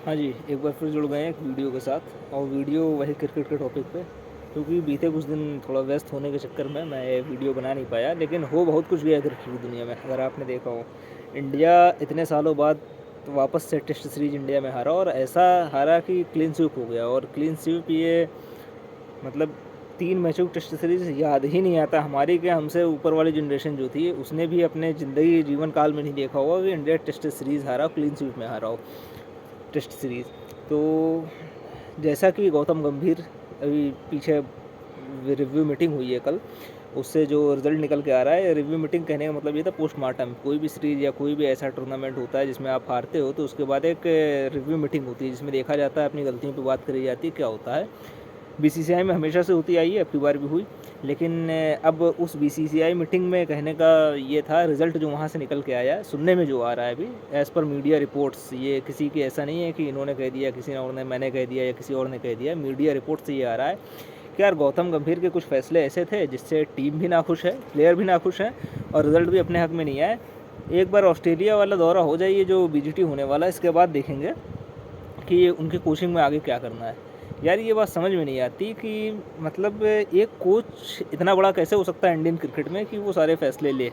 हाँ जी, एक बार फिर जुड़ गए हैं एक वीडियो के साथ और वीडियो वही क्रिकेट के टॉपिक पे। क्योंकि बीते कुछ दिन थोड़ा व्यस्त होने के चक्कर में मैं ये वीडियो बना नहीं पाया, लेकिन हो बहुत कुछ गया क्रिकेट की दुनिया में। अगर आपने देखा हो, इंडिया इतने सालों बाद वापस से टेस्ट सीरीज इंडिया में हारा, और ऐसा हारा कि क्लीन स्वीप हो गया। और क्लीन स्वीप ये मतलब 3 मैचों की टेस्ट सीरीज याद ही नहीं आता हमारी, कि हमसे ऊपर वाली जनरेशन जो थी उसने भी अपने ज़िंदगी जीवन काल में नहीं देखा होगा कि इंडिया टेस्ट सीरीज़ हारा हो, क्लीन स्वीप में हारा हो टेस्ट सीरीज़। तो जैसा कि गौतम गंभीर अभी पीछे रिव्यू मीटिंग हुई है कल, उससे जो रिज़ल्ट निकल के आ रहा है, रिव्यू मीटिंग कहने का मतलब ये था पोस्टमार्टम। कोई भी सीरीज़ या कोई भी ऐसा टूर्नामेंट होता है जिसमें आप हारते हो, तो उसके बाद एक रिव्यू मीटिंग होती है जिसमें देखा जाता है, अपनी गलतियों पे बात करी जाती है, क्या होता है। बीसीसीआई में हमेशा से होती आई है, अब की बार भी हुई। लेकिन अब उस बीसीसीआई मीटिंग में कहने का ये था, रिज़ल्ट जो वहाँ से निकल के आया, सुनने में जो आ रहा है अभी एज़ पर मीडिया रिपोर्ट्स, ये किसी की ऐसा नहीं है कि इन्होंने कह दिया, किसी और ने, मैंने कह दिया या किसी और ने कह दिया, मीडिया रिपोर्ट से ये आ रहा है कि यार गौतम गंभीर के कुछ फैसले ऐसे थे जिससे टीम भी नाखुश है, प्लेयर भी नाखुश हैं, और रिज़ल्ट भी अपने हक में नहीं आए। एक बार ऑस्ट्रेलिया वाला दौरा हो जाए, ये जो बीजीटी होने वाला है, इसके बाद देखेंगे कि उनकी कोचिंग में आगे क्या करना है। यार ये बात समझ में नहीं आती कि मतलब एक कोच इतना बड़ा कैसे हो सकता है इंडियन क्रिकेट में कि वो सारे फैसले ले।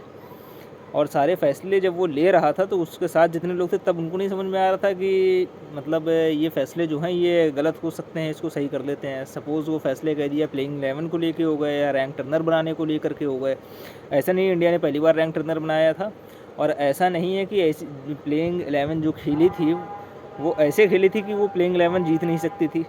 और सारे फैसले जब वो ले रहा था तो उसके साथ जितने लोग थे, तब उनको नहीं समझ में आ रहा था कि मतलब ये फैसले जो हैं ये गलत हो सकते हैं, इसको सही कर लेते हैं। सपोज़ वो फैसले कह दिया प्लेइंग 11 को लेके हो गए, या रैंक टर्नर बनाने को लेकर के हो गए। ऐसा नहीं, इंडिया ने पहली बार रैंक टर्नर बनाया था, और ऐसा नहीं है कि ऐसी प्लेइंग 11 जो खेली थी वो ऐसे खेली थी कि वो प्लेइंग 11 जीत नहीं सकती थी।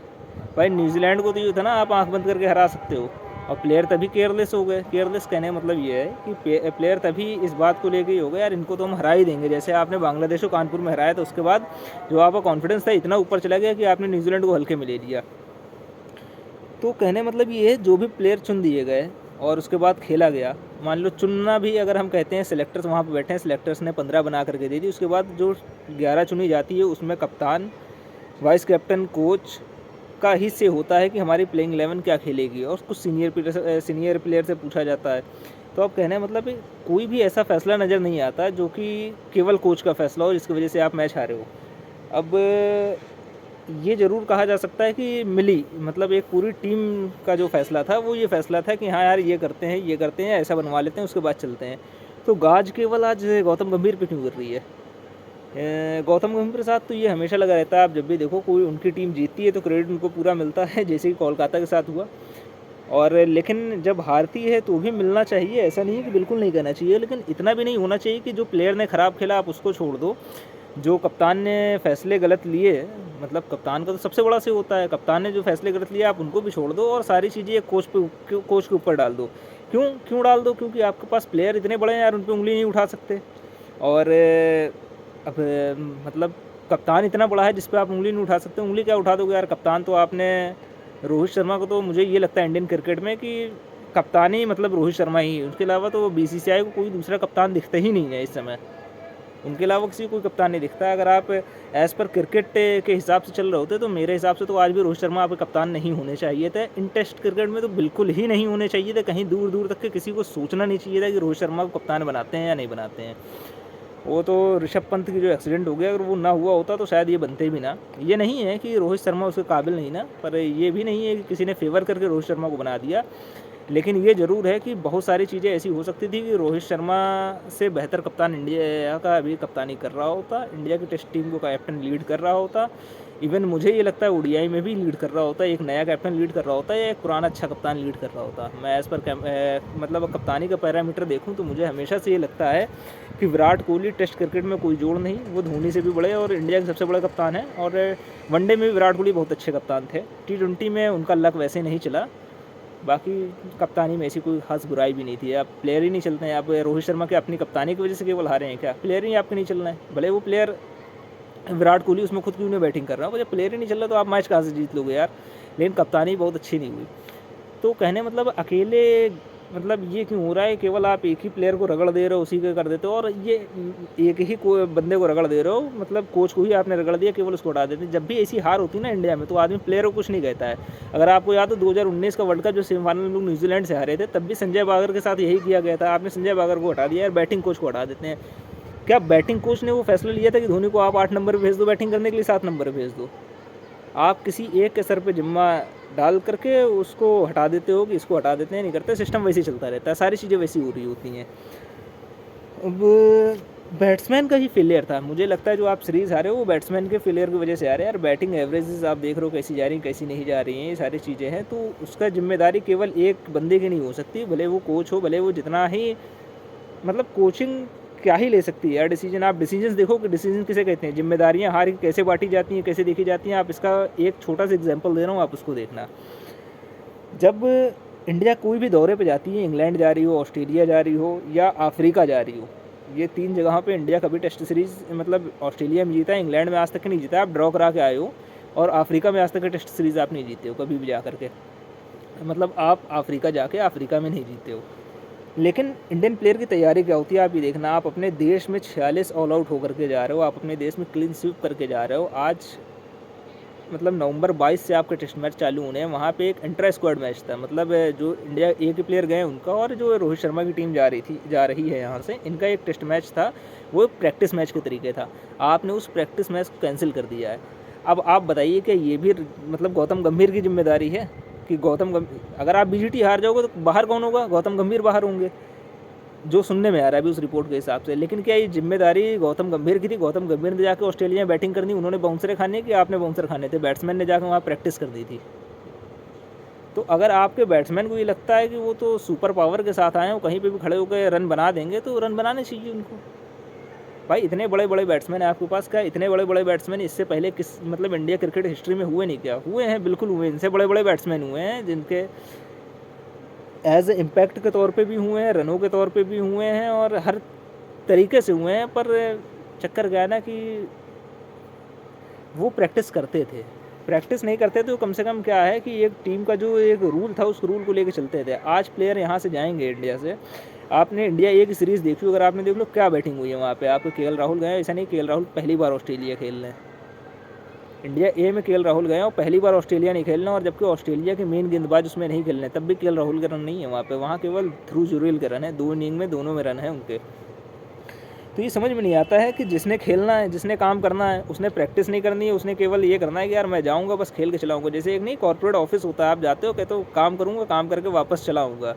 भाई न्यूजीलैंड को तो ये था ना, आप आंख बंद करके हरा सकते हो, और प्लेयर तभी केयरलेस हो गए। केयरलेस कहने का मतलब ये है कि प्लेयर तभी इस बात को लेके ही हो गए, यार इनको तो हम हरा ही देंगे। जैसे आपने बांग्लादेश को कानपुर में हराया, तो उसके बाद जो आपका कॉन्फिडेंस था इतना ऊपर चला गया कि आपने न्यूजीलैंड को हल्के में ले लिया। तो कहने मतलब ये है, जो भी प्लेयर चुन दिए गए और उसके बाद खेला गया, मान लो चुनना भी अगर हम कहते हैं, सेलेक्टर्स वहाँ पे बैठे हैं, सेलेक्टर्स ने 15 बना करके दे दी, उसके बाद जो 11 चुनी जाती है उसमें कप्तान, वाइस कैप्टन, कोच का ही से होता है कि हमारी प्लेइंग 11 क्या खेलेगी, और कुछ सीनियर प्लेयर से पूछा जाता है। तो अब कहने मतलब कोई भी ऐसा फैसला नज़र नहीं आता जो कि केवल कोच का फैसला हो जिसकी वजह से आप मैच हारे हो। अब ये ज़रूर कहा जा सकता है कि मिली मतलब एक पूरी टीम का जो फैसला था वो ये फैसला था कि हाँ यार ये करते हैं, ये करते हैं, ऐसा बनवा लेते हैं, उसके बाद चलते हैं। तो गाज केवल आज गौतम गंभीर पे क्यों कर रही है? गौतम गंभीर के साथ तो ये हमेशा लगा रहता है, आप जब भी देखो कोई उनकी टीम जीतती है तो क्रेडिट उनको पूरा मिलता है, जैसे कि कोलकाता के साथ हुआ। और लेकिन जब हारती है तो भी मिलना चाहिए, ऐसा नहीं है कि बिल्कुल नहीं करना चाहिए, लेकिन इतना भी नहीं होना चाहिए कि जो प्लेयर ने ख़राब खेला आप उसको छोड़ दो। जो कप्तान ने फैसले गलत लिए, मतलब कप्तान का तो सबसे बड़ा से होता है, कप्तान ने जो फैसले गलत लिए आप उनको भी छोड़ दो, और सारी चीज़ें कोच के ऊपर डाल दो। क्यों डाल दो? क्योंकि आपके पास प्लेयर इतने बड़े हैं यार, उन पर उंगली नहीं उठा सकते। और अब मतलब कप्तान इतना बड़ा है जिस पे आप उंगली नहीं उठा सकते। उंगली क्या उठा दोगे यार? कप्तान तो आपने रोहित शर्मा को, तो मुझे ये लगता है इंडियन क्रिकेट में कि कप्तान ही मतलब रोहित शर्मा ही, उसके अलावा तो बीसीसीआई को कोई दूसरा कप्तान दिखता ही नहीं है इस समय। उनके अलावा किसी को कोई कप्तान नहीं दिखता। अगर आप एज़ पर क्रिकेट के हिसाब से चल रहे होते तो मेरे हिसाब से तो आज भी रोहित शर्मा आपके कप्तान नहीं होने चाहिए थे। इन टेस्ट क्रिकेट में तो बिल्कुल ही नहीं होने चाहिए थे। कहीं दूर दूर तक के किसी को सोचना नहीं चाहिए था कि रोहित शर्मा को कप्तान बनाते हैं या नहीं बनाते हैं। वो तो ऋषभ पंत की जो एक्सीडेंट हो गया, अगर वो ना हुआ होता तो शायद ये बनते भी ना। ये नहीं है कि रोहित शर्मा उसके काबिल नहीं ना, पर ये भी नहीं है कि किसी ने फेवर करके रोहित शर्मा को बना दिया। लेकिन ये ज़रूर है कि बहुत सारी चीज़ें ऐसी हो सकती थी कि रोहित शर्मा से बेहतर कप्तान इंडिया का अभी कप्तानी कर रहा होता, इंडिया की टेस्ट टीम को कैप्टन लीड कर रहा होता। इवन मुझे ये लगता है ओडीआई में भी लीड कर रहा होता, एक नया कैप्टन लीड कर रहा होता या एक पुराना अच्छा कप्तान लीड कर रहा होता। मैं एज़ पर मतलब कप्तानी का पैरामीटर देखूं तो मुझे हमेशा से ये लगता है कि विराट कोहली टेस्ट क्रिकेट में कोई जोड़ नहीं, वो धोनी से भी बड़े और इंडिया के सबसे बड़े कप्तान हैं। और वनडे में भी विराट कोहली बहुत अच्छे कप्तान थे, T20 में उनका लक वैसे नहीं चला। बाकी कप्तानी में ऐसी कोई खास बुराई भी नहीं थी। आप प्लेयर ही नहीं चलते हैं, आप रोहित शर्मा के अपनी कप्तानी की वजह से केवल हारे हैं क्या? प्लेयर ही आपके नहीं चल रहे हैं, भले वो प्लेयर विराट कोहली उसमें खुद क्यों नहीं बैटिंग कर रहा है, जब प्लेयर ही नहीं चल रहा तो आप मैच कहाँ से जीत लोगे यार? लेकिन कप्तानी बहुत अच्छी नहीं हुई। तो कहने मतलब अकेले मतलब ये क्यों हो रहा है, केवल आप एक ही प्लेयर को रगड़ दे रहे हो, उसी के कर देते हो, और ये एक ही बंदे को रगड़ दे रहे हो, मतलब कोच को ही आपने रगड़ दिया, केवल उसको हटा देते। जब भी ऐसी हार होती है ना इंडिया में तो आदमी प्लेयर को कुछ नहीं कहता है। अगर आपको याद हो 2019 का वर्ल्ड कप जो सेमीफाइनल में लोग न्यूजीलैंड से हारे थे, तब भी संजय बागर के साथ यही किया गया था। आपने संजय बागर को हटा दिया यार, बैटिंग कोच को हटा देते हैं। क्या बैटिंग कोच ने वो फैसला लिया था कि धोनी को आप 8 नंबर पे भेज दो बैटिंग करने के लिए, 7 नंबर पे भेज दो? आप किसी एक के सर पे जिम्मा डाल करके उसको हटा देते हो कि इसको हटा देते हैं, नहीं करते, सिस्टम वैसे ही चलता रहता है, सारी चीज़ें वैसी हो रही होती हैं। अब बैट्समैन का ही फेलियर था, मुझे लगता है जो आप सीरीज़ हारे हो वो बैट्समैन के फेलियर की वजह से आ रहे हैं यार। बैटिंग एवरेजेस आप देख रहे हो कैसी जा रही हैं, कैसी नहीं जा रही हैं, ये सारी चीज़ें हैं, तो उसका जिम्मेदारी केवल एक बंदे की नहीं हो सकती, भले वो कोच हो, भले वो जितना ही मतलब कोचिंग क्या ही ले सकती है यार। डिसीजन, आप डिसीजन देखो कि डिसीजन किसे कहते हैं, जिम्मेदारियाँ हार कैसे बांटी जाती हैं, कैसे देखी जाती हैं। आप इसका एक छोटा सा एग्जाम्पल दे रहा हूँ, आप उसको देखना। जब इंडिया कोई भी दौरे पे जाती है, इंग्लैंड जा रही हो, ऑस्ट्रेलिया जा रही हो या अफ्रीका जा रही हो, ये 3 जगहों पे इंडिया कभी टेस्ट सीरीज़ मतलब ऑस्ट्रेलिया में जीता है, इंग्लैंड में आज तक नहीं जीता, आप ड्रॉ करा के आए हो, और अफ्रीका में आज तक टेस्ट सीरीज़ आप नहीं जीते हो कभी भी जा करके, मतलब आप अफ्रीका जाके अफ्रीका में नहीं जीते हो। लेकिन इंडियन प्लेयर की तैयारी क्या होती है आप ये देखना। आप अपने देश में 46 ऑल आउट होकर के जा रहे हो, आप अपने देश में क्लीन स्वीप करके जा रहे हो। आज मतलब नवंबर 22 से आपके टेस्ट मैच चालू होने हैं। वहाँ पे एक इंट्रा स्क्वाड मैच था, मतलब जो इंडिया ए के प्लेयर गए उनका और जो रोहित शर्मा की टीम जा रही है यहाँ से, इनका एक टेस्ट मैच था, वो प्रैक्टिस मैच के तरीके था। आपने उस प्रैक्टिस मैच को कैंसिल कर दिया है। अब आप बताइए कि ये भी मतलब गौतम गंभीर की जिम्मेदारी है कि अगर आप बीजीटी हार जाओगे तो बाहर कौन होगा? गौतम गंभीर बाहर होंगे, जो सुनने में आ रहा है अभी उस रिपोर्ट के हिसाब से। लेकिन क्या ये जिम्मेदारी गौतम गंभीर की थी? गौतम गंभीर ने जाकर ऑस्ट्रेलिया में बैटिंग करनी, उन्होंने बाउंसरे खाने कि आपने बाउंसर खाने थे? बैट्समैन ने जाकर वहाँ प्रैक्टिस कर दी थी। तो अगर आपके बैट्समैन को ये लगता है कि वो तो सुपर पावर के साथ आए हैं, वो कहीं पे भी खड़े होकर रन बना देंगे, तो रन बनाने चाहिए उनको। भाई इतने बड़े बड़े बैट्समैन हैं आपके पास, क्या इतने बड़े बड़े बैट्समैन इससे पहले किस मतलब इंडिया क्रिकेट हिस्ट्री में हुए नहीं? क्या हुए हैं? बिल्कुल हुए। इनसे बड़े बड़े बैट्समैन हुए हैं जिनके एज ए इम्पैक्ट के तौर पे भी हुए हैं, रनों के तौर पे भी हुए हैं, और हर तरीके से हुए हैं। पर चक्कर क्या है ना कि वो प्रैक्टिस करते थे, प्रैक्टिस नहीं करते तो कम से कम क्या है कि एक टीम का जो एक रूल था उस रूल को लेकर चलते थे। आज प्लेयर यहाँ से जाएंगे इंडिया से, आपने इंडिया ए की सीरीज़ देखी, अगर आपने देख लो क्या बैटिंग हुई है वहाँ पे। आपके केएल राहुल गए, ऐसा नहीं केएल राहुल पहली बार ऑस्ट्रेलिया खेल रहे हैं, इंडिया ए में केएल राहुल गए और पहली बार ऑस्ट्रेलिया नहीं खेलना, और जबकि ऑस्ट्रेलिया के मेन गेंदबाज उसमें नहीं खेलने, तब भी केएल राहुल के रन नहीं है वहाँ पे। वहाँ केवल ध्रुव जुरेल के रन है, 2 इनिंग में दोनों में रन है उनके। तो ये समझ में नहीं आता है कि जिसने खेलना है, जिसने काम करना है, उसने प्रैक्टिस नहीं करनी है, उसने केवल ये करना है कि यार मैं जाऊँगा बस खेल के चलाऊँगा। जैसे एक नहीं कॉर्पोरेट ऑफिस होता है, आप जाते हो कहते हो काम करूँगा, काम करके वापस चलाऊँगा।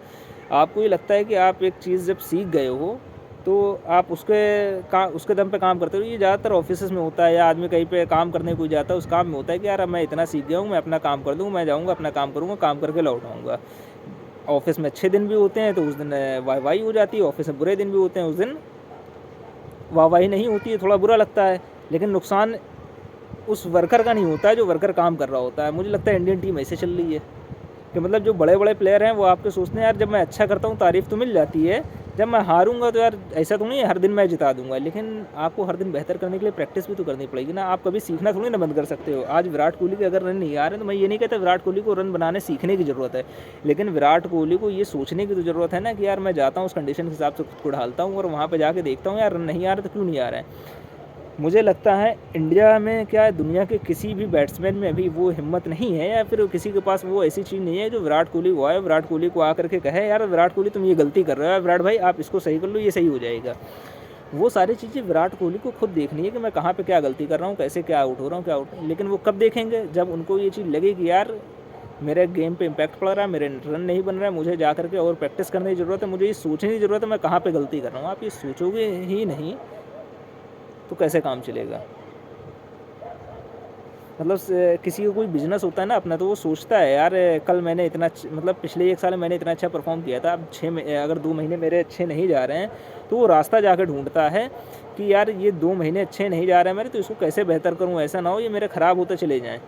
आपको ये लगता है कि आप एक चीज़ जब सीख गए हो तो आप उसके दम पे काम करते हो। ये ज़्यादातर ऑफिसेस में होता है, या आदमी कहीं पे काम करने कोई जाता है, उस काम में होता है कि यार मैं इतना सीख गया हूँ, मैं अपना काम कर दूँ, मैं जाऊँगा अपना काम करूँगा, काम करके लौट आऊँगा। ऑफिस में अच्छे दिन भी होते हैं तो उस दिन वाहवाही हो जाती है, ऑफिस में बुरे दिन भी होते हैं उस दिन वाहवाही नहीं होती है, थोड़ा बुरा लगता है। लेकिन नुकसान उस वर्कर का नहीं होता है जो वर्कर काम कर रहा होता है। मुझे लगता है इंडियन टीम ऐसे चल रही है कि मतलब जो बड़े बड़े प्लेयर हैं वो आपके सोचते हैं यार जब मैं अच्छा करता हूँ तारीफ़ तो मिल जाती है, जब मैं हारूंगा तो यार ऐसा तो नहीं है हर दिन मैं जिता दूंगा। लेकिन आपको हर दिन बेहतर करने के लिए प्रैक्टिस भी तो करनी पड़ेगी ना। आप कभी सीखना थोड़ी ना बंद कर सकते हो। आज विराट कोहली के अगर रन नहीं आ रहे तो मैं ये नहीं कहता विराट कोहली को रन बनाने सीखने की ज़रूरत है, लेकिन विराट कोहली को ये सोचने की तो ज़रूरत है ना कि यार मैं जाता हूँ उस कंडीशन के हिसाब से खुद को ढालता हूँ और वहाँ पर जाके देखता हूँ यार रन नहीं आ रहे तो क्यों नहीं आ रहे हैं। मुझे लगता है इंडिया में क्या दुनिया के किसी भी बैट्समैन में अभी वो हिम्मत नहीं है, या फिर किसी के पास वो ऐसी चीज़ नहीं है जो विराट कोहली को आए, विराट कोहली को आकर के कहे यार विराट कोहली तुम ये गलती कर रहे हो, विराट भाई आप इसको सही कर लो, ये सही हो जाएगा। वो सारी चीज़ें विराट कोहली को खुद देखनी है कि मैं कहाँ पे क्या गलती कर रहा हूँ, कैसे क्या आउट हो रहा हूँ, क्या आउट। लेकिन वो कब देखेंगे? जब उनको ये चीज़ लगे कि यार मेरे गेम पे इम्पैक्ट पड़ रहा है, मेरे रन नहीं बन रहा है, मुझे जा करके और प्रैक्टिस करने की ज़रूरत है, मुझे ये सोचने की ज़रूरत है मैं कहाँ पर गलती कर रहा हूँ। आप ये सोचोगे ही नहीं तो कैसे काम चलेगा? मतलब किसी का कोई बिजनेस होता है ना अपना, तो वो सोचता है यार कल मैंने इतना मतलब पिछले 1 साल में मैंने इतना अच्छा परफॉर्म किया था, अब अगर 2 महीने मेरे अच्छे नहीं जा रहे हैं तो वो रास्ता जाकर ढूंढता है कि यार ये 2 महीने अच्छे नहीं जा रहे हैं मेरे, तो इसको कैसे बेहतर करूँ, ऐसा ना हो ये मेरे ख़राब होते चले जाएँ।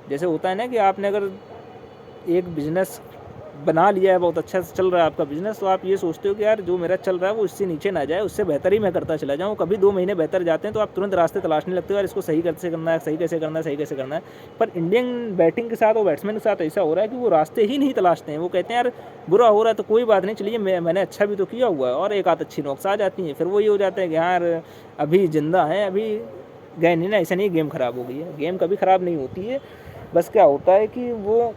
जैसे होता है ना कि आपने अगर एक बिज़नेस बना लिया है, बहुत अच्छा चल रहा है आपका बिज़नेस, तो आप ये सोचते हो कि यार जो मेरा चल रहा है वो इससे नीचे ना जाए, उससे बेहतर ही मैं करता चला जाऊँ। कभी 2 महीने बेहतर जाते हैं तो आप तुरंत रास्ते तलाशने लगते हो यार इसको सही कैसे करना है, सही कैसे करना है, सही कैसे करना है। पर इंडियन बैटिंग के साथ और बैट्समैन के साथ ऐसा हो रहा है कि वो रास्ते ही नहीं तलाशते हैं। वो कहते हैं यार बुरा हो रहा है तो कोई बात नहीं, चलिए मैंने अच्छा भी तो किया हुआ है, और एक आध अच्छी नॉक्स आ जाती हैं, फिर वो ये हो जाता है कि यार अभी जिंदा है, अभी गए नहीं ना, ऐसा नहीं गेम ख़राब हो गई है। गेम कभी ख़राब नहीं होती है, बस क्या होता है कि वो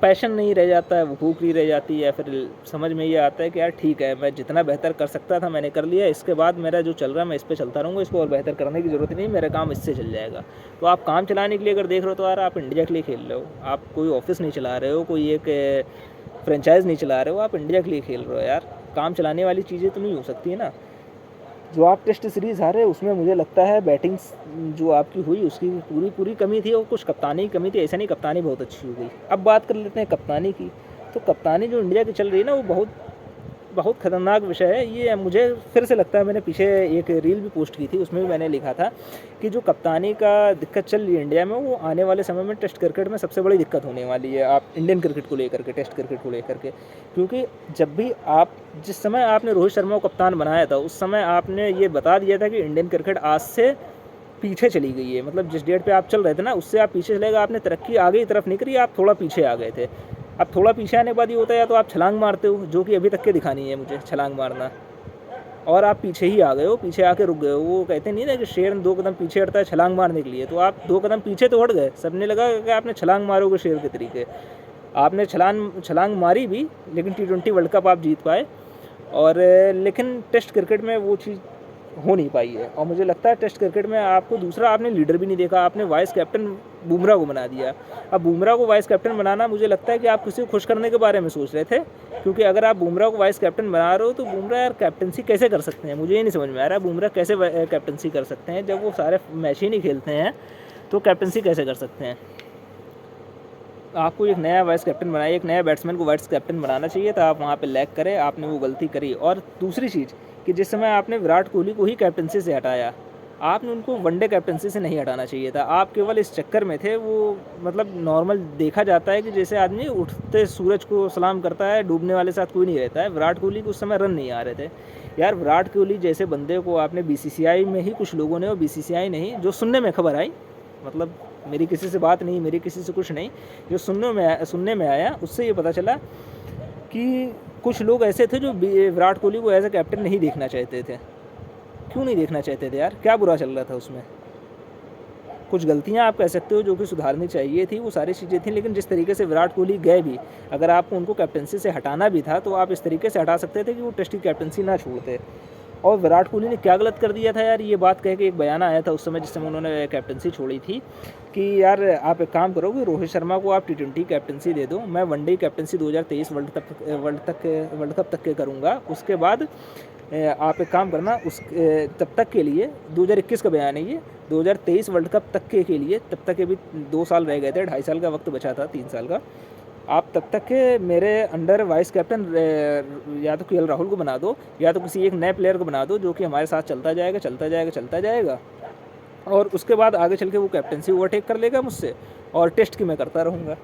पैशन नहीं रह जाता है, वो भूख नहीं रह जाती है, फिर समझ में ये आता है कि यार ठीक है, मैं जितना बेहतर कर सकता था मैंने कर लिया, इसके बाद मेरा जो चल रहा है मैं इस पे चलता रहूँगा, इसको और बेहतर करने की ज़रूरत नहीं, मेरा काम इससे चल जाएगा। तो आप काम चलाने के लिए अगर देख रहे हो तो यार आप इंडिया के लिए खेल रहे हो, आप कोई ऑफिस नहीं चला रहे हो, कोई एक फ्रेंचाइज नहीं चला रहे हो, आप इंडिया के लिए खेल रहे हो यार। काम चलाने वाली चीज़ें तो नहीं हो सकती है ना। जो आप टेस्ट सीरीज़ हारे उसमें मुझे लगता है बैटिंग जो आपकी हुई उसकी पूरी कमी थी, और कुछ कप्तानी की कमी थी, ऐसा नहीं कप्तानी बहुत अच्छी हो गई। अब बात कर लेते हैं कप्तानी की। तो कप्तानी जो इंडिया की चल रही है ना, वो बहुत बहुत ख़तरनाक विषय है ये। मुझे फिर से लगता है, मैंने पीछे एक रील भी पोस्ट की थी, उसमें भी मैंने लिखा था कि जो कप्तानी का दिक्कत चल रही है इंडिया में, वो आने वाले समय में टेस्ट क्रिकेट में सबसे बड़ी दिक्कत होने वाली है, आप इंडियन क्रिकेट को लेकर के, टेस्ट क्रिकेट को लेकर के। क्योंकि जब भी जिस समय आपने रोहित शर्मा को कप्तान बनाया था, उस समय आपने ये बता दिया था कि इंडियन क्रिकेट आज से पीछे चली गई है, मतलब जिस डेट पे आप चल रहे थे ना, उससे आप पीछे चले गए। आपने तरक्की आगे की तरफ नहीं करी, आप थोड़ा पीछे आ गए थे। अब थोड़ा पीछे आने के बाद ये होता है, या तो आप छलांग मारते हो, जो कि अभी तक के दिखानी है मुझे छलांग मारना, और आप पीछे ही आ गए हो, पीछे आके रुक गए हो। वो कहते नहीं ना कि शेर 2 कदम पीछे हटता है छलांग मारने के लिए, तो आप 2 कदम पीछे तो हट गए। सबने लगा कि आपने छलांग मारोगे शेर के तरीके, आपने छलांग मारी भी, लेकिन T20 वर्ल्ड कप आप जीत पाए, और लेकिन टेस्ट क्रिकेट में वो चीज़ हो नहीं पाई है। और मुझे लगता है टेस्ट क्रिकेट में आपको दूसरा, आपने लीडर भी नहीं देखा, आपने वाइस कैप्टन बुमराह को बना दिया। अब बुमराह को वाइस कैप्टन बनाना, मुझे लगता है कि आप किसी को खुश करने के बारे में सोच रहे थे, क्योंकि अगर आप बुमराह को वाइस कैप्टन बना रहे हो तो बुमराह यार कैप्टनसी कैसे कर सकते हैं, मुझे ये नहीं समझ में आ रहा है। बुमराह कैसे कैप्टनसी कर सकते हैं जब वो सारे मैच ही नहीं खेलते हैं, तो कैप्टनसी कैसे कर सकते हैं। आपको एक नया वाइस कैप्टन बनाया, एक नया बैट्समैन को वाइस कैप्टन बनाना चाहिए था, आप वहाँ पे लैग करे, आपने वो गलती करी। और दूसरी चीज़ कि जिस समय आपने विराट कोहली को ही कैप्टनसी से हटाया, आपने उनको वनडे कैप्टनसी से नहीं हटाना चाहिए था। आप केवल इस चक्कर में थे, वो मतलब नॉर्मल देखा जाता है कि जैसे आदमी उठते सूरज को सलाम करता है, डूबने वाले साथ कोई नहीं रहता है। विराट कोहली को उस समय रन नहीं आ रहे थे यार। विराट कोहली जैसे बंदे को आपने BCCI में ही कुछ लोगों ने, और BCCI नहीं, जो सुनने में खबर आई, मतलब मेरी किसी से बात नहीं, मेरी किसी से कुछ नहीं, जो सुनने में आया उससे ये पता चला कि कुछ लोग ऐसे थे जो विराट कोहली को एज ए कैप्टन नहीं देखना चाहते थे। क्यों नहीं देखना चाहते थे यार, क्या बुरा चल रहा था उसमें? कुछ गलतियां आप कह सकते हो जो कि सुधारनी चाहिए थी, वो सारी चीज़ें थी, लेकिन जिस तरीके से विराट कोहली गए भी, अगर आपको उनको कैप्टनसी से हटाना भी था तो आप इस तरीके से हटा सकते थे कि वो टेस्ट की कैप्टनसी ना छोड़ते। और विराट कोहली ने क्या गलत कर दिया था यार, ये बात कह के एक बयान आया था उस समय, जिस समय उन्होंने कैप्टनसी छोड़ी थी, कि यार आप एक काम करो कि रोहित शर्मा को आप T20 कैप्टनसी दे दो, मैं वनडे कैप्टनसी 2023 वर्ल्ड कप तक के करूँगा, उसके बाद आप एक काम करना, उस तब तक के लिए 2021 का बयान है ये, 2023 वर्ल्ड कप तक के लिए, तब तक के भी 2 साल रह गए थे, 2.5 साल का वक्त बचा था, 3 साल का, आप तब तक के मेरे अंडर वाइस कैप्टन या तो KL राहुल को बना दो, या तो किसी एक नए प्लेयर को बना दो जो कि हमारे साथ चलता जाएगा, और उसके बाद आगे चल के वो कैप्टनसी ओवरटेक कर लेगा मुझसे, और टेस्ट की मैं करता रहूँगा।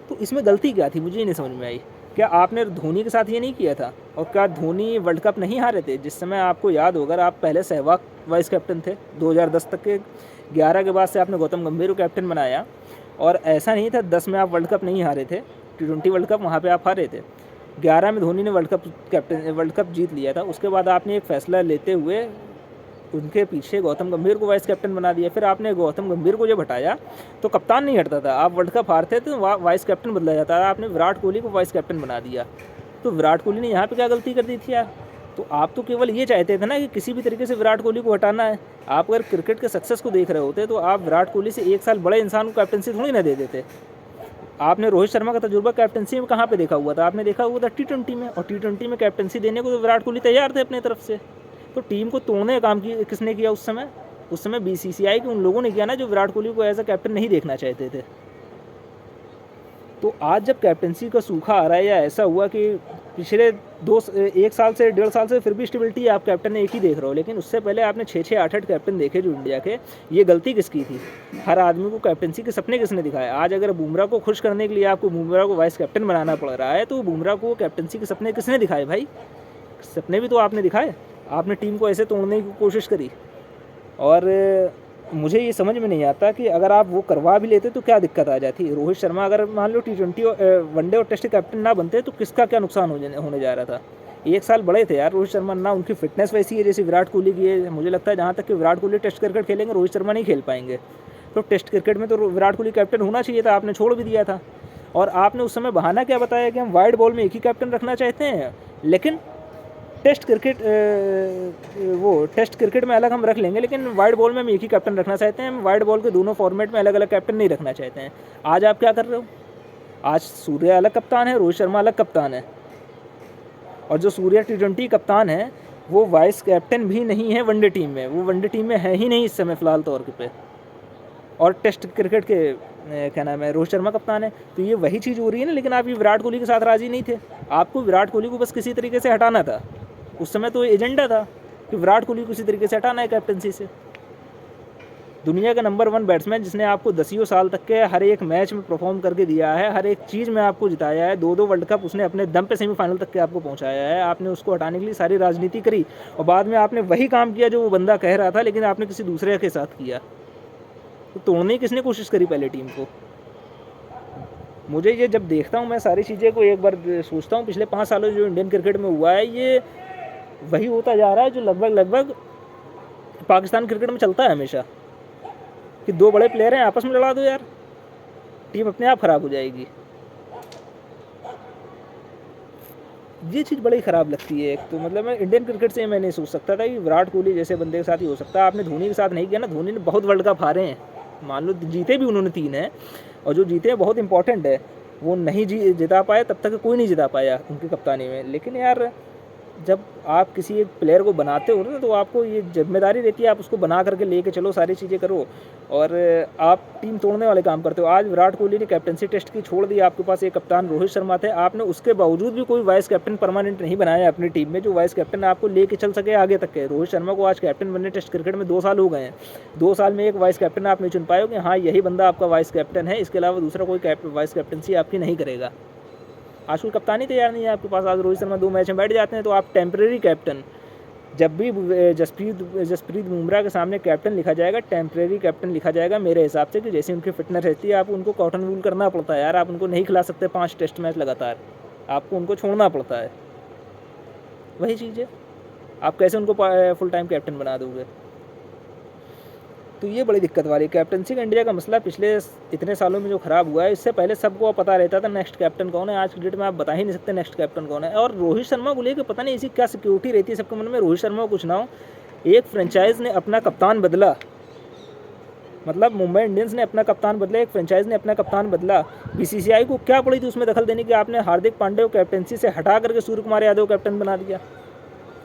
तो इसमें गलती क्या थी, मुझे ये नहीं समझ में आई। क्या आपने धोनी के साथ ये नहीं किया था? और क्या धोनी वर्ल्ड कप नहीं हारे थे? जिस समय आपको याद होगा, आप पहले सहवाग वाइस कैप्टन थे 2010 तक के, 11 के बाद से आपने गौतम गंभीर को कैप्टन बनाया, और ऐसा नहीं था 10 में आप वर्ल्ड कप नहीं हारे थे, T20 वर्ल्ड कप वहाँ पे आप हारे थे। 11 में धोनी ने वर्ल्ड कप जीत लिया था। उसके बाद आपने एक फ़ैसला लेते हुए उनके पीछे गौतम गंभीर को वाइस कैप्टन बना दिया। फिर आपने गौतम गंभीर को जब हटाया तो कप्तान नहीं हटता था, आप वर्ल्ड कप हारते तो वाइस कैप्टन बदला जाता था, आपने विराट कोहली को वाइस कैप्टन बना दिया। तो विराट कोहली ने यहाँ पे क्या गलती कर दी थी यार? तो आप तो केवल ये चाहते थे ना कि किसी भी तरीके से विराट कोहली को हटाना है। आप अगर क्रिकेट के सक्सेस को देख रहे होते तो आप विराट कोहली से 1 साल बड़े इंसान को कैप्टनसी थोड़ी ना दे देते। आपने रोहित शर्मा का तजुर्बा कैप्टनसी में कहाँ पे देखा हुआ था? आपने देखा हुआ था T20 में, और T20 में कैप्टनसी देने को तो विराट कोहली तैयार थे अपने तरफ से। तो टीम को तोड़ने का काम किसने किया उस समय? BCCI के उन लोगों ने किया ना, जो विराट कोहली को एज अ कैप्टन नहीं देखना चाहते थे। तो आज जब कैप्टनसी का सूखा आ रहा है, या ऐसा हुआ कि पिछले 1 साल से 1.5 साल से फिर भी स्टेबिलिटी है, आप कैप्टन एक ही देख रहे हो, लेकिन उससे पहले आपने 6-6 8-8 कैप्टन देखे जो इंडिया के। ये गलती किसकी थी? हर आदमी को कैप्टनसी के सपने किसने दिखाए? आज अगर बुमराह को खुश करने के लिए आपको बुमराह को वाइस कैप्टन बनाना पड़ रहा है, तो बुमराह को कैप्टनसी के सपने किसने दिखाए भाई? सपने भी तो आपने दिखाए, आपने टीम को ऐसे तोड़ने की कोशिश करी। और मुझे ये समझ में नहीं आता कि अगर आप वो करवा भी लेते तो क्या दिक्कत आ जाती। रोहित शर्मा अगर मान लो T20 वनडे और टेस्ट कैप्टन ना बनते तो किसका क्या नुकसान होने जा रहा था? 1 साल बड़े थे यार रोहित शर्मा, ना उनकी फिटनेस वैसी है जैसे विराट कोहली की है। मुझे लगता है जहाँ तक कि विराट कोहली टेस्ट क्रिकेट खेलेंगे, रोहित शर्मा नहीं खेल पाएंगे। तो टेस्ट क्रिकेट में तो विराट कोहली कैप्टन होना चाहिए था, आपने छोड़ भी दिया था। और आपने उस समय बहाना क्या बताया कि हम वाइड बॉल में एक ही कैप्टन रखना चाहते हैं, लेकिन टेस्ट क्रिकेट में अलग हम रख लेंगे, लेकिन वाइड बॉल में हम एक ही कैप्टन रखना चाहते हैं। हम वाइड बॉल के दोनों फॉर्मेट में अलग अलग कैप्टन नहीं रखना चाहते हैं। आज आप क्या कर रहे हो? आज सूर्या अलग कप्तान है, रोहित शर्मा अलग कप्तान है, और जो सूर्या T20 कप्तान है वो वाइस कैप्टन भी नहीं है वनडे टीम में, वो वनडे टीम में है ही नहीं इस समय फ़िलहाल तौर पे। और टेस्ट क्रिकेट के क्या नाम है, रोहित शर्मा कप्तान है। तो ये वही चीज़ हो रही है ना। लेकिन आप ये विराट कोहली के साथ राज़ी नहीं थे। आपको विराट कोहली को बस किसी तरीके से हटाना था। उस समय तो एजेंडा था कि विराट कोहली को किसी तरीके से हटाना है कैप्टनसी से। दुनिया का नंबर 1 बैट्समैन जिसने आपको 10 साल तक के हर एक मैच में परफॉर्म करके दिया है, हर एक चीज़ में आपको जिताया है, 2 वर्ल्ड कप उसने अपने दम पे सेमीफाइनल तक के आपको पहुंचाया है। आपने उसको हटाने के लिए सारी राजनीति करी और बाद में आपने वही काम किया जो वो बंदा कह रहा था, लेकिन आपने किसी दूसरे के साथ किया। तो तोड़ने की किसने कोशिश करी पहले टीम को? मुझे ये जब देखता हूँ मैं सारी चीज़ें को एक बार सोचता हूँ, पिछले 5 सालों जो इंडियन क्रिकेट में हुआ है ये वही होता जा रहा है जो लगभग पाकिस्तान क्रिकेट में चलता है हमेशा, कि 2 बड़े प्लेयर हैं, आपस में लड़ा दो यार, टीम अपने आप ख़राब हो जाएगी। ये चीज़ बड़ी ख़राब लगती है। एक तो मतलब मैं इंडियन क्रिकेट से मैं नहीं सोच सकता था कि विराट कोहली जैसे बंदे के साथ ही हो सकता है। आपने धोनी के साथ नहीं किया ना। धोनी ने बहुत वर्ल्ड कप हारे हैं, मान लो जीते भी उन्होंने 3 हैं, और जो जीते हैं बहुत इंपॉर्टेंट है। वो नहीं जिता पाए तब तक कोई नहीं जिता पाया उनकी कप्तानी में। लेकिन यार जब आप किसी एक प्लेयर को बनाते हो ना तो आपको ये जिम्मेदारी रहती है, आप उसको बना करके लेके चलो, सारी चीज़ें करो, और आप टीम तोड़ने वाले काम करते हो। आज विराट कोहली ने कैप्टनसी टेस्ट की छोड़ दी, आपके पास एक कप्तान रोहित शर्मा थे, आपने उसके बावजूद भी कोई वाइस कैप्टन परमानेंट नहीं बनाया अपनी टीम में, जो वाइस कैप्टन आपको लेके चल सके आगे तक के। रोहित शर्मा को आज कैप्टन बनने टेस्ट क्रिकेट में 2 साल हो गए हैं। 2 साल में एक वाइस कैप्टन आप नहीं चुन पाए हो कि हाँ यही बंदा आपका वाइस कैप्टन है, इसके अलावा दूसरा कोई वाइस कैप्टनसी आपकी नहीं करेगा। आज कोई कप्तान ही तैयार नहीं है आपके पास। आज रोहित शर्मा 2 मैच में बैठ जाते हैं तो आप टेम्परेरी कैप्टन, जब भी जसप्रीत बुमराह के सामने कैप्टन लिखा जाएगा, टेम्परेरी कैप्टन लिखा जाएगा मेरे हिसाब से, कि जैसे उनकी फिटनेस रहती है आप उनको कॉटन वूल करना पड़ता है यार। आप उनको नहीं खिला सकते 5 टेस्ट मैच लगातार, आपको उनको छोड़ना पड़ता है। वही चीज़ है, आप कैसे उनको फुल टाइम कैप्टन बना दोगे? तो ये बड़ी दिक्कत वाली कैप्टनसी का इंडिया का मसला पिछले इतने सालों में जो ख़राब हुआ है। इससे पहले सबको पता रहता था नेक्स्ट कैप्टन कौन है। आज की डेट में आप बता ही नहीं सकते नेक्स्ट कैप्टन कौन है। और रोहित शर्मा को लेकर पता नहीं ऐसी क्या सिक्योरिटी रहती है सबके मन में। रोहित शर्मा को कुछ ना हो, एक फ्रेंचाइज ने अपना कप्तान बदला, मतलब मुंबई इंडियंस ने अपना कप्तान बदला, एक फ्रेंचाइज ने अपना कप्तान बदला। BCCI को क्या पड़ी थी उसमें दखल देने की? आपने हार्दिक पांड्या को कैप्टनसी से हटा करके सूर्य कुमार यादव कैप्टन बना दिया।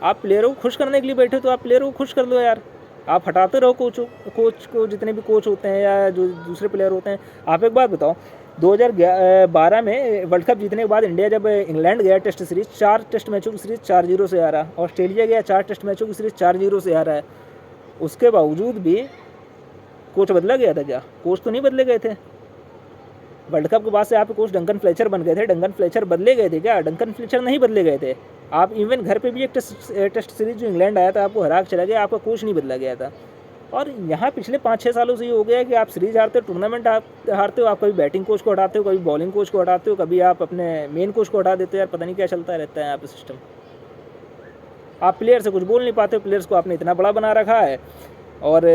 आप प्लेयरों को खुश करने के लिए बैठे तो आप प्लेयरों को खुश कर दो यार। आप हटाते रहो कोच को, जितने भी कोच होते हैं या जो दूसरे प्लेयर होते हैं। आप एक बात बताओ, 2012 में वर्ल्ड कप जीतने के बाद इंडिया जब इंग्लैंड गया टेस्ट सीरीज, 4 टेस्ट मैचों की सीरीज 4-0 से हारा। ऑस्ट्रेलिया गया 4 टेस्ट मैचों की सीरीज 4-0 से हारा है। उसके बावजूद भी कोच बदला गया था क्या? कोच तो नहीं बदले गए थे। वर्ल्ड कप के बाद से आपके कोच डंकन फ्लेचर बन गए थे। डंकन फ्लेचर बदले गए थे क्या? डंकन फ्लेचर नहीं बदले गए थे। आप इवन घर पे भी एक टेस्ट सीरीज जो इंग्लैंड आया था आपको हरा के चला गया, आपका कोच नहीं बदला गया था। और यहाँ पिछले 5-6 सालों से ये हो गया है कि आप सीरीज हारते हो, टूर्नामेंट आप हारते हो, आप कभी बैटिंग कोच को हटाते हो, कभी बॉलिंग कोच को हटाते हो, कभी आप अपने मेन कोच को हटा देते हो। यार पता नहीं क्या चलता रहता है यहाँ पे सिस्टम। आप प्लेयर से कुछ बोल नहीं पाते हो। प्लेयर्स को आपने इतना बड़ा बना रखा है और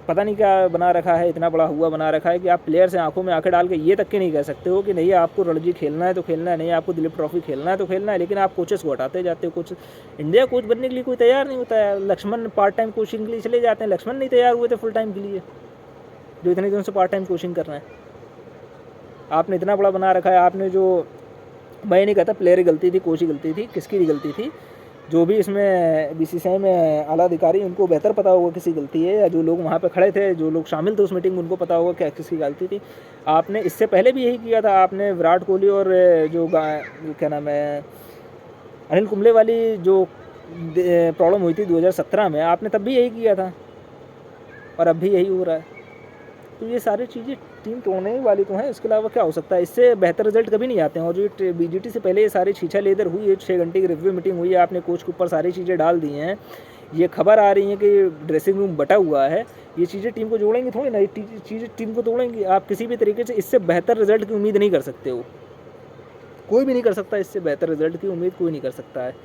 पता नहीं क्या बना रखा है, इतना बड़ा हुआ बना रखा है कि आप प्लेयर से आंखों में आंखें डाल के ये तक के नहीं कह सकते हो कि नहीं आपको रणजी खेलना है तो खेलना है, नहीं आपको दिलीप ट्रॉफी खेलना है तो खेलना है। लेकिन आप कोचेस को हटाते जाते हो। कोच इंडिया कोच बनने के लिए कोई तैयार नहीं होता है। लक्ष्मण पार्ट टाइम कोचिंग के लिए चले जाते हैं। लक्ष्मण नहीं तैयार हुए थे फुल टाइम के लिए, जो इतने दिन से पार्ट टाइम कोचिंग कर रहे हैं। आपने इतना बड़ा बना रखा है। आपने जो, मैं नहीं कहता प्लेयर की गलती थी, कोच की गलती थी, किसकी भी गलती थी, जो भी इसमें BCCI में आला अधिकारी उनको बेहतर पता होगा किसी गलती है, या जो लोग वहाँ पे खड़े थे, जो लोग शामिल थे उस मीटिंग में, उनको पता होगा क्या किसकी गलती थी। आपने इससे पहले भी यही किया था। आपने विराट कोहली और जो क्या नाम है अनिल कुंबले वाली जो प्रॉब्लम हुई थी 2017 में, आपने तब भी यही किया था और अब भी यही हो रहा है। तो ये सारी चीज़ें टीम तोड़ने वाली तो हैं, इसके अलावा क्या हो सकता है? इससे बेहतर रिजल्ट कभी नहीं आते हैं। और जो BGT से पहले ये सारी छीछा लेदर हुई है, 6 घंटे की रिव्यू मीटिंग हुई है, आपने कोच के ऊपर सारी चीज़ें डाल दी हैं, ये खबर आ रही है कि ड्रेसिंग रूम बटा हुआ है, ये चीज़ें टीम को जोड़ेंगी थोड़ी ना, ये चीज़ें टीम को तोड़ेंगी। आप किसी भी तरीके से इससे बेहतर रिजल्ट की उम्मीद नहीं कर सकते हो। कोई भी नहीं कर सकता। इससे बेहतर रिजल्ट की उम्मीद कोई नहीं कर सकता है।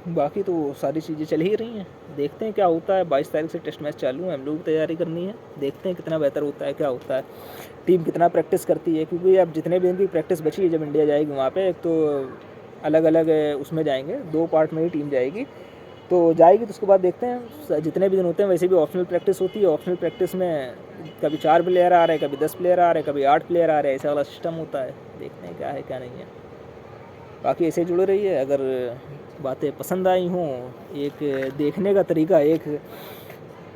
बाकी तो सारी चीज़ें चल ही रही हैं, देखते हैं क्या होता है। 22 तारीख से टेस्ट मैच चालू है, हम लोग तैयारी करनी है, देखते हैं कितना बेहतर होता है, क्या होता है, टीम कितना प्रैक्टिस करती है। क्योंकि अब जितने भी दिन की प्रैक्टिस बची है, जब इंडिया जाएगी वहाँ पे, एक तो अलग अलग उसमें जाएंगे, 2 पार्ट में ही टीम जाएगी, तो जाएगी तो उसके बाद देखते हैं। जितने भी दिन होते हैं वैसे भी ऑप्शनल प्रैक्टिस होती है, ऑप्शनल प्रैक्टिस में कभी 4 प्लेयर आ रहे हैं, कभी 10 प्लेयर आ रहे हैं, कभी 8 प्लेयर आ रहे हैं, ऐसा वाला सिस्टम होता है। देखते हैं क्या है क्या नहीं है। बाकी ऐसे जुड़े रहिए। अगर बातें पसंद आई हों, एक देखने का तरीका, एक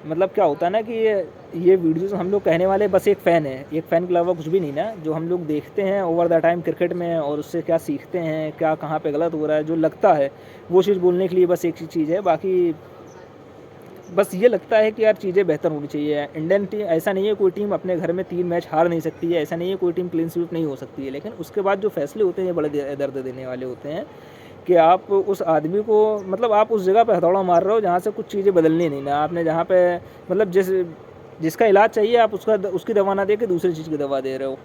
मतलब क्या होता है ना कि ये वीडियोस हम लोग कहने वाले बस एक फ़ैन है, एक फ़ैन के अलावा कुछ भी नहीं ना। जो हम लोग देखते हैं ओवर द टाइम क्रिकेट में और उससे क्या सीखते हैं, क्या कहाँ पे गलत हो रहा है, जो लगता है वो चीज़ बोलने के लिए बस एक ही चीज़ है। बाकी बस ये लगता है कि यार चीज़ें बेहतर होनी चाहिए। इंडियन टीम ऐसा नहीं है, कोई टीम अपने घर में 3 मैच हार नहीं सकती है, ऐसा नहीं है कोई टीम क्लीन स्वीप नहीं हो सकती है। लेकिन उसके बाद जो फैसले होते हैं, ये बड़े दर्द देने वाले होते हैं कि आप उस आदमी को, मतलब आप उस जगह पे हथौड़ा मार रहे हो जहाँ से कुछ चीज़ें बदलनी नहीं ना। आपने जहाँ पे मतलब जिसका इलाज चाहिए, आप उसकी दवा ना दे के दूसरी चीज़ की दवा दे रहे हो।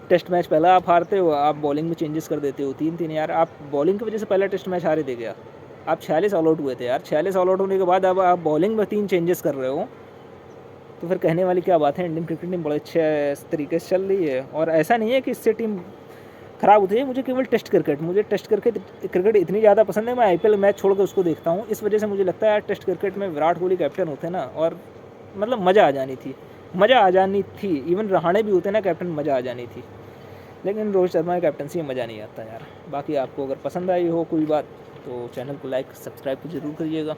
टेस्ट मैच पहला आप हारते हो, आप बॉलिंग में चेंजेस कर देते हो 3-3। यार आप बॉलिंग की वजह से पहला टेस्ट मैच हारे थे क्या? आप 46 ऑल आउट हुए थे यार। 46 ऑल आउट होने के बाद अब आप बॉलिंग में 3 चेंजेस कर रहे हो, तो फिर कहने वाली क्या बात है। इंडियन क्रिकेट टीम बड़े अच्छे तरीके से चल रही है, और ऐसा नहीं है कि इससे टीम ख़राब होती है। मुझे केवल मुझे टेस्ट क्रिकेट इतनी ज़्यादा पसंद है, मैं IPL मैच छोड़ कर उसको देखता हूँ। इस वजह से मुझे लगता है यार टेस्ट क्रिकेट में विराट कोहली कैप्टन होते ना, और मतलब मज़ा आ जानी थी। इवन रहाणे भी होते ना कैप्टन, मज़ा आ जानी थी। लेकिन रोहित शर्मा की कैप्टनसी में मज़ा नहीं आता यार। बाकी आपको अगर पसंद आई हो कोई बात, तो चैनल को लाइक सब्सक्राइब तो ज़रूर करिएगा।